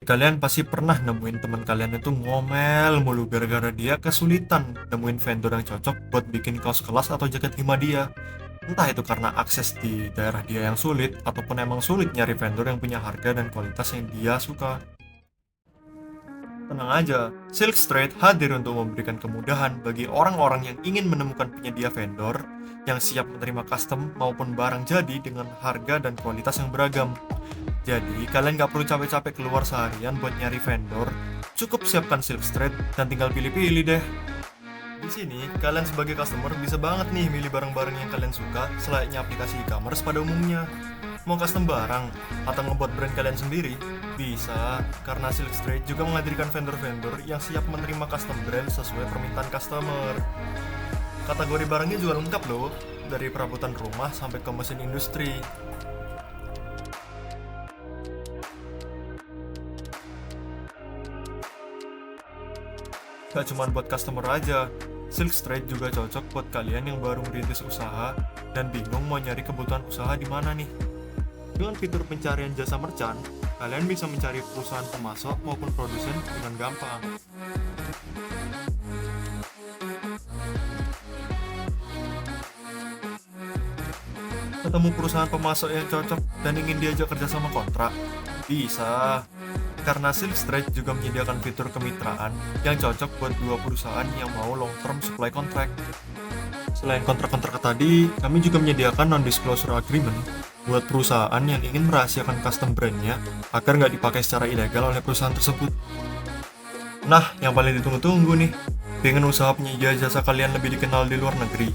Kalian pasti pernah nemuin teman kalian itu ngomel mulu gara-gara dia kesulitan nemuin vendor yang cocok buat bikin kaos kelas atau jaket hima dia. Entah itu karena akses di daerah dia yang sulit, ataupun emang sulit nyari vendor yang punya harga dan kualitas yang dia suka. Tenang aja, Silk Street hadir untuk memberikan kemudahan bagi orang-orang yang ingin menemukan penyedia vendor yang siap menerima custom maupun barang jadi dengan harga dan kualitas yang beragam. Jadi, kalian nggak perlu capek-capek keluar seharian buat nyari vendor, cukup siapkan Silk Street dan tinggal pilih-pilih deh. Di sini, kalian sebagai customer bisa banget nih milih barang-barang yang kalian suka selayaknya aplikasi e-commerce pada umumnya. Mau custom barang atau ngebuat brand kalian sendiri? Bisa, karena Silk Street juga menghadirkan vendor-vendor yang siap menerima custom brand sesuai permintaan customer. Kategori barangnya juga lengkap loh, dari perabotan rumah sampai ke mesin industri. Gak cuma buat customer aja, Silk Street juga cocok buat kalian yang baru merintis usaha dan bingung mau nyari kebutuhan usaha di mana nih. Dengan fitur pencarian jasa merchant, kalian bisa mencari perusahaan pemasok maupun produsen dengan gampang. Ketemu perusahaan pemasok yang cocok dan ingin diajak kerjasama kontrak? Bisa, karena Silk Street juga menyediakan fitur kemitraan yang cocok buat dua perusahaan yang mau long term supply contract. Selain kontrak-kontrak tadi, kami juga menyediakan non-disclosure agreement buat perusahaan yang ingin merahasiakan custom brandnya agar nggak dipakai secara ilegal oleh perusahaan tersebut. Nah, yang paling ditunggu-tunggu nih, pengen usaha penyedia jasa kalian lebih dikenal di luar negeri,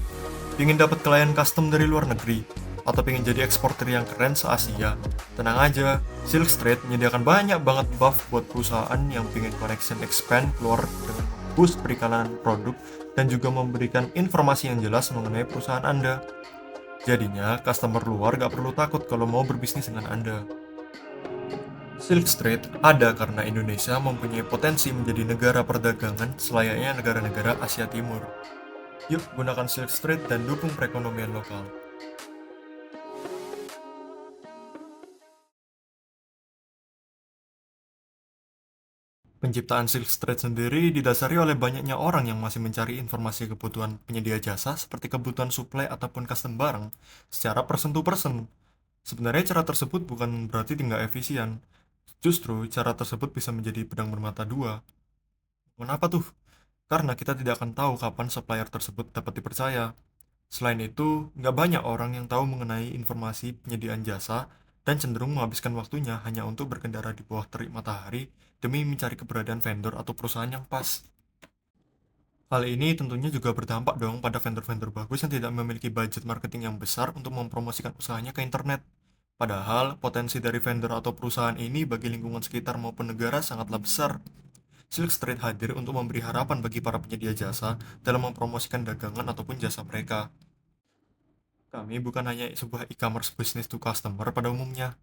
pengen dapat klien custom dari luar negeri, atau pengen jadi eksportir yang keren se-Asia. Tenang aja, Silk Street menyediakan banyak banget buff buat perusahaan yang pengen connection expand keluar dengan boost periklanan produk dan juga memberikan informasi yang jelas mengenai perusahaan Anda. Jadinya, customer luar gak perlu takut kalau mau berbisnis dengan Anda. Silk Street ada karena Indonesia mempunyai potensi menjadi negara perdagangan selayaknya negara-negara Asia Timur. Yuk, gunakan Silk Street dan dukung perekonomian lokal. Penciptaan Silk Street sendiri didasari oleh banyaknya orang yang masih mencari informasi kebutuhan penyedia jasa seperti kebutuhan suplai ataupun custom barang secara person to person. Sebenarnya cara tersebut bukan berarti tidak efisien. Justru cara tersebut bisa menjadi pedang bermata dua. Kenapa tuh? Karena kita tidak akan tahu kapan supplier tersebut dapat dipercaya. Selain itu, nggak banyak orang yang tahu mengenai informasi penyediaan jasa dan cenderung menghabiskan waktunya hanya untuk berkendara di bawah terik matahari demi mencari keberadaan vendor atau perusahaan yang pas. Hal ini tentunya juga berdampak dong pada vendor-vendor bagus yang tidak memiliki budget marketing yang besar untuk mempromosikan usahanya ke internet. Padahal, potensi dari vendor atau perusahaan ini bagi lingkungan sekitar maupun negara sangatlah besar. Silk Street hadir untuk memberi harapan bagi para penyedia jasa dalam mempromosikan dagangan ataupun jasa mereka. Kami bukan hanya sebuah e-commerce business to customer pada umumnya.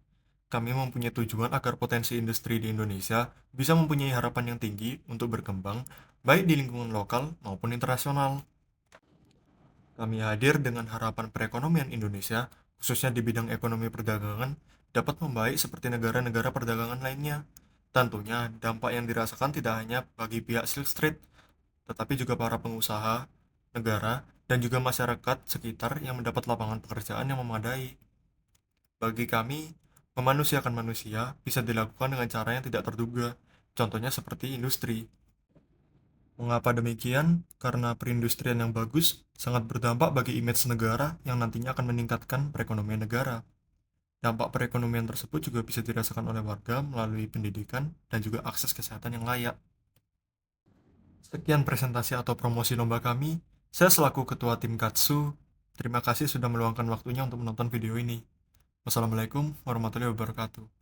Kami mempunyai tujuan agar potensi industri di Indonesia bisa mempunyai harapan yang tinggi untuk berkembang, baik di lingkungan lokal maupun internasional. Kami hadir dengan harapan perekonomian Indonesia, khususnya di bidang ekonomi perdagangan, dapat membaik seperti negara-negara perdagangan lainnya. Tentunya, dampak yang dirasakan tidak hanya bagi pihak Silk Street, tetapi juga para pengusaha, negara, dan juga masyarakat sekitar yang mendapat lapangan pekerjaan yang memadai. Bagi kami, memanusiakan manusia bisa dilakukan dengan cara yang tidak terduga, contohnya seperti industri. Mengapa demikian? Karena perindustrian yang bagus sangat berdampak bagi image negara yang nantinya akan meningkatkan perekonomian negara. Dampak perekonomian tersebut juga bisa dirasakan oleh warga melalui pendidikan dan juga akses kesehatan yang layak. Sekian presentasi atau promosi lomba kami. Saya selaku ketua tim Katsu, terima kasih sudah meluangkan waktunya untuk menonton video ini. Wassalamualaikum warahmatullahi wabarakatuh.